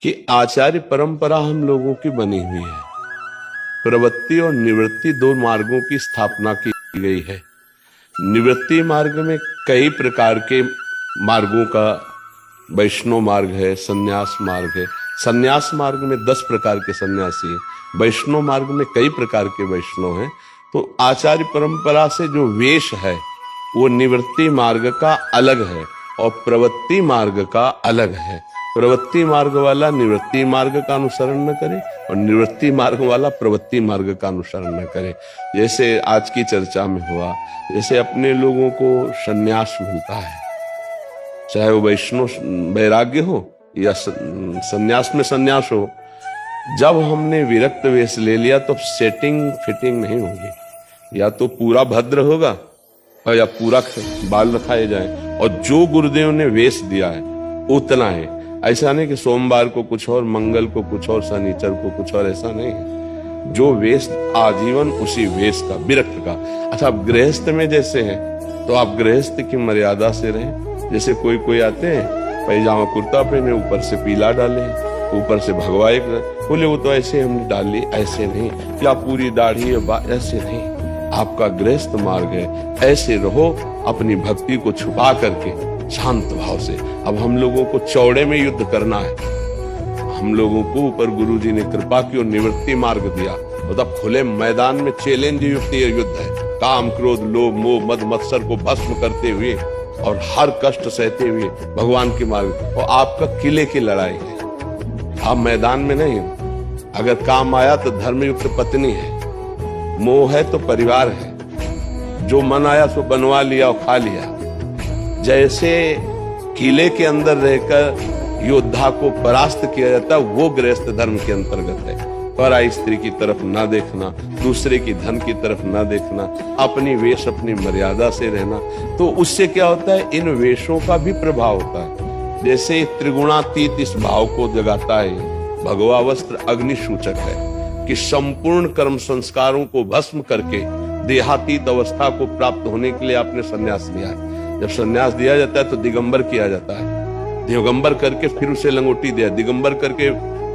कि आचार्य परंपरा हम लोगों की बनी हुई है। प्रवृत्ति और निवृत्ति दो मार्गों की स्थापना की गई है। निवृत्ति मार्ग में कई प्रकार के मार्गों का वैष्णव मार्ग है, संन्यास मार्ग है। संन्यास मार्ग में 10 प्रकार के सन्यासी हैं, वैष्णव मार्ग में कई प्रकार के वैष्णव हैं। तो आचार्य परंपरा से जो वेश है वो निवृत्ति मार्ग का अलग है और प्रवृत्ति मार्ग का अलग है। प्रवृत्ति मार्ग वाला निवृत्ति मार्ग का अनुसरण न करे और निवृत्ति मार्ग वाला प्रवृत्ति मार्ग का अनुसरण न करे। जैसे आज की चर्चा में हुआ, जैसे अपने लोगों को सन्यास मिलता है, चाहे वो वैष्णव वैराग्य हो या सन्यास में सन्यास हो। जब हमने विरक्त वेश ले लिया तो सेटिंग फिटिंग नहीं होगी, या तो पूरा भद्र होगा और या पूरा बाल रखाए जाए। और जो गुरुदेव ने वेश दिया है उतना है। ऐसा नहीं कि सोमवार को कुछ और, मंगल को कुछ और, शनिचर को कुछ और, ऐसा नहीं है। जो वेश आजीवन उसी वेश का, विरक्त का। अच्छा, आप गृहस्थ में जैसे हैं तो आप गृहस्थ की मर्यादा से रहें। जैसे कोई आते हैं पैजामा कुर्ता पहने, ऊपर से पीला डाले, ऊपर से भगवा एक बोले, वो तो ऐसे हमने डाली, ऐसे नहीं। या पूरी दाढ़ी ऐसे नहीं। आपका गृहस्थ मार्ग है, ऐसे रहो, अपनी भक्ति को छुपा करके शांत भाव से। अब हम लोगों को चौड़े में युद्ध करना है। हम लोगों को ऊपर गुरु जी ने कृपा की और निवृत्ति मार्ग दिया, मतलब खुले मैदान में चैलेंज युक्त ये युद्ध है। काम क्रोध लोभ मोह मद मत्सर को भस्म करते हुए और हर कष्ट सहते हुए भगवान के मार्ग। और आपका किले की लड़ाई है, आप मैदान में नहीं हो। अगर काम आया तो धर्मयुक्त पत्नी है, मोह है तो परिवार है, जो मन आया सो बनवा लिया और खा लिया। जैसे किले के अंदर रहकर योद्धा को परास्त किया जाता है, वो गृहस्थ धर्म के अंतर्गत है। पराई स्त्री की तरफ ना देखना, दूसरे की धन की तरफ ना देखना, अपनी वेश अपनी मर्यादा से रहना। तो उससे क्या होता है, इन वेशों का भी प्रभाव होता है। जैसे त्रिगुणातीत इस भाव को जगाता है। भगवा वस्त्र अग्नि सूचक है कि संपूर्ण कर्म संस्कारों को भस्म करके देहातीत अवस्था को प्राप्त होने के लिए आपने संन्यास लिया है। जब संन्यास दिया जाता है तो दिगंबर किया जाता है। दिगंबर करके फिर उसे लंगोटी दिया। दिगंबर करके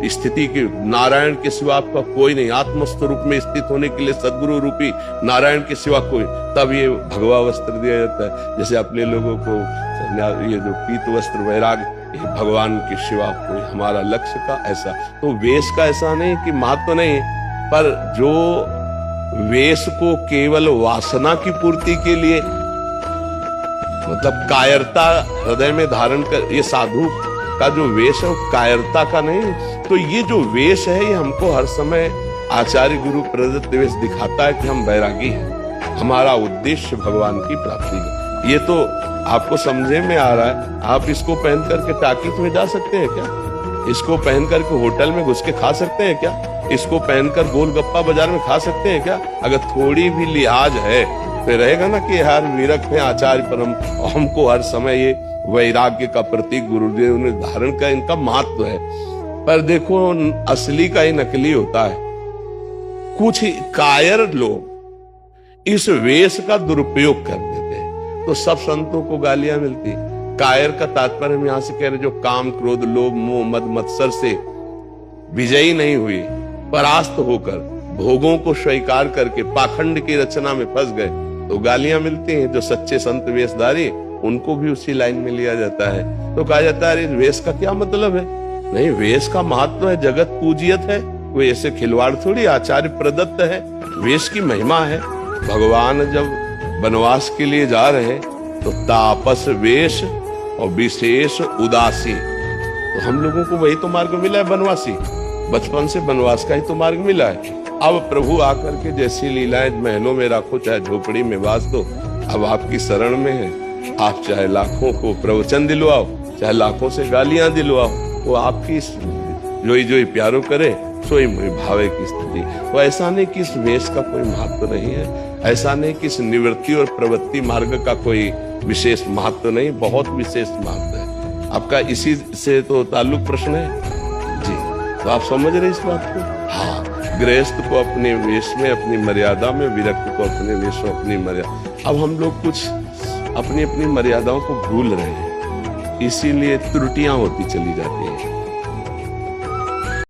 स्थिति की नारायण के सिवा आपका कोई नहीं, आत्मस्वरूप में स्थित होने के लिए सदगुरु रूपी नारायण के सिवा कोई, तब ये भगवा वस्त्र दिया जाता है। जैसे अपने लोगों को ये जो पीत वस्त्र वैराग, ये भगवान के सिवा कोई हमारा लक्ष्य का ऐसा। तो वेश का ऐसा नहीं कि महत्व नहीं, पर जो वेश को केवल वासना की पूर्ति के लिए, मतलब कायरता हृदय में धारण कर, ये साधु का जो वेश है वो कायरता का नहीं। तो ये जो वेश है ये हमको हर समय आचार्य गुरु प्रदत्त वेश दिखाता है कि हम वैरागी हैं, हमारा उद्देश्य भगवान की प्राप्ति है। ये तो आपको समझे में आ रहा है। आप इसको पहन करके टाकिज में जा सकते हैं क्या? इसको पहन करके होटल में घुस के खा सकते हैं क्या? इसको पहनकर गोलगप्पा बाजार में खा सकते हैं क्या? अगर थोड़ी भी लिहाज है तो रहेगा ना कि यार विरक्त है आचार्य परम, हमको हर समय ये वैराग्य का प्रतीक गुरुदेव ने धारण का, इनका महत्व है। पर देखो असली का ही नकली होता है। कुछ कायर लोग इस वेश का दुरुपयोग कर देते हैं तो सब संतों को गालियां मिलती। कायर का तात्पर्य हम यहां से कह रहे, जो काम क्रोध लोभ मोह मद मत्सर से विजयी नहीं हुई, परास्त होकर भोगों को स्वीकार करके पाखंड की रचना में फंस गए तो गालियां मिलती हैं। जो सच्चे संत वेशधारी, उनको भी उसी लाइन में लिया जाता है। तो कहा जाता है अरे वेश का क्या मतलब है? नहीं, वेश का महत्व है, जगत पूजियत है, कोई ऐसे खिलवाड़ थोड़ी, आचार्य प्रदत्त है, वेश की महिमा है। भगवान जब वनवास के लिए जा रहे हैं तो तापस वेश और विशेष उदासी, तो हम लोगों को वही तो मार्ग मिला है, वनवासी। बचपन से वनवास का ही तो मार्ग मिला है। अब प्रभु आकर के जैसी लीलाएं, महलों में राखो चाहे झोपड़ी में वास दो, अब आपकी शरण में है। आप चाहे लाखों को प्रवचन दिलवाओ, चाहे लाखों से गालियां दिलवाओ, वो आपकी जोई जोई प्यारो करे सोई मोई भावे की स्थिति। तो ऐसा नहीं कि इस वेश का कोई महत्व नहीं है, ऐसा नहीं कि इस निवृत्ति और प्रवृत्ति मार्ग का कोई विशेष महत्व नहीं, बहुत विशेष महत्व है। आपका इसी से तो ताल्लुक प्रश्न है जी, तो आप समझ रहे इस बात को? हाँ, गृहस्थ को अपने वेश में अपनी मर्यादा में, विरक्त को अपने वेश में अपनी मर्यादा। अब हम लोग कुछ अपनी अपनी मर्यादाओं को भूल रहे हैं, इसीलिए त्रुटियां होती चली जाती हैं।